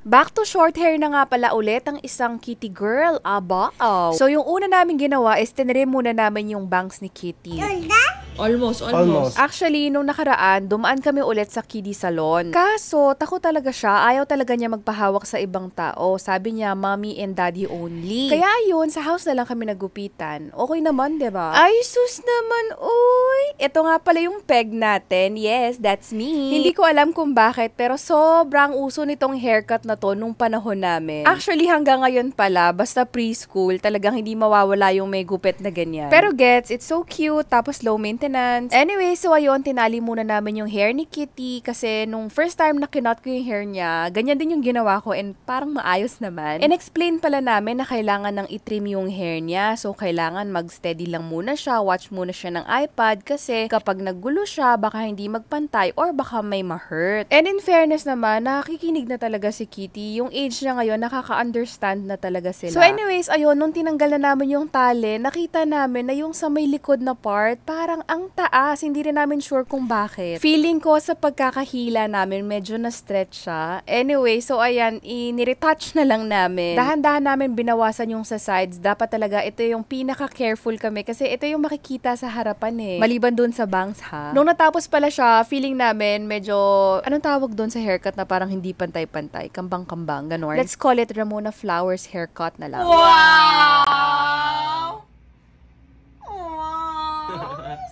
Back to short hair na nga pala ulit ang isang kitty girl. Aba, oh. So, yung una namin ginawa is tinrim muna namin yung bangs ni Kitty. Almost. Actually, nung nakaraan, dumaan kami ulit sa kiddie salon. Kaso, takot talaga siya. Ayaw talaga niya magpahawak sa ibang tao. Sabi niya, mommy and daddy only. Kaya yun, sa house na lang kami nagupitan. Okay naman, diba? Ay, sus naman, uy! Ito nga pala yung peg natin. Yes, that's me. Hindi ko alam kung bakit, pero sobrang uso nitong haircut na to nung panahon namin. Actually, hanggang ngayon pala, basta preschool, talagang hindi mawawala yung may gupit na ganyan. Pero gets, it's so cute, tapos low maintenance. Anyway, so ayun, tinali muna namin yung hair ni Kitty kasi nung first time na kinot ko yung hair niya, ganyan din yung ginawa ko and parang maayos naman. And explain pala namin na kailangan nang itrim yung hair niya. So, kailangan mag-steady lang muna siya, watch muna siya ng iPad kasi kapag naggulo siya, baka hindi magpantay or baka may ma-hurt. And in fairness naman, nakikinig na talaga si Kitty. Yung age niya ngayon, nakaka-understand na talaga sila. So anyways, ayun, nung tinanggal na namin yung tali, nakita namin na yung sa may likod na part, parang ang taas. Hindi rin namin sure kung bakit. Feeling ko sa pagkakahila namin, medyo na-stretch siya. Anyway, so ayan, iniretouch na lang namin. Dahan-dahan namin binawasan yung sa sides. Dapat talaga, ito yung pinaka-careful kami kasi ito yung makikita sa harapan eh. Maliban dun sa bangs ha. Nung natapos pala siya, feeling namin medyo, anong tawag dun sa haircut na parang hindi pantay-pantay? Kambang-kambang, ganon. Let's call it Ramona Flowers haircut na lang. Wow!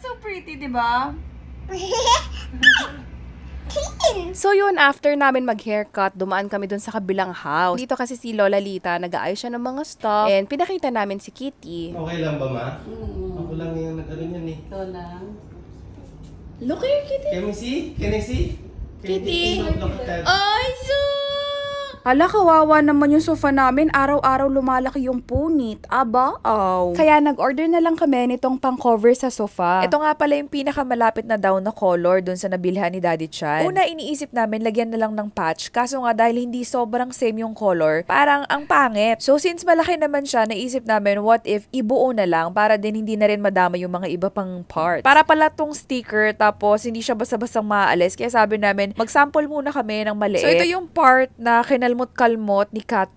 So pretty, diba? So yun, after namin mag-haircut, dumaan kami dun sa kabilang house. Dito kasi si Lola Lita, nag-aayos siya ng mga stuff. And pinakita namin si Kitty. Okay lang ba, ma? Ako lang yung nag-ano yan eh. Ito lang. Look here, Kitty. Can we see? Can I see? Kitty. Look at that. Ay, so... Hala, kawawa naman yung sofa namin. Araw-araw lumalaki yung punit. Aba, aw. Kaya nag-order na lang kami nitong pang-cover sa sofa. Ito nga pala yung pinakamalapit na down na color dun sa nabilhan ni Daddy Chan. Una, iniisip namin, lagyan na lang ng patch. Kaso nga, dahil hindi sobrang same yung color, parang ang pangit. So, since malaki naman siya, naisip namin, what if ibuo na lang para din hindi na rin madama yung mga iba pang parts. Para pala tong sticker, tapos hindi siya basta-bastang maaalis. Kaya sabi namin, mag-sample muna kami ng maliit. So, ito yung part na kalmot ni Kat.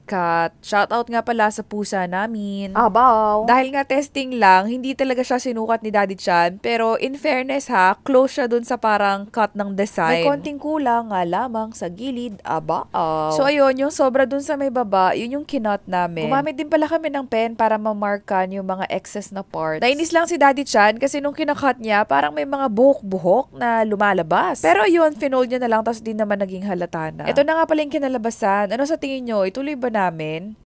Shoutout nga pala sa pusa namin. Abaw. Dahil nga testing lang, hindi talaga siya sinukat ni Daddy Chan. Pero in fairness ha, close siya dun sa parang cut ng design. May konting kulang nga lamang sa gilid. Abaw. So ayun, yung sobra dun sa may baba, yun yung kinot namin. Gumamit din pala kami ng pen para mamarkan yung mga excess na parts. Nainis lang si Daddy Chan kasi nung kinakat niya, parang may mga buhok-buhok na lumalabas. Pero yun, finold niya na lang tapos di naman naging halata na. Ito na nga pala yung kinalabasan. Ano sa tingin nyo? Ituloy ba namin?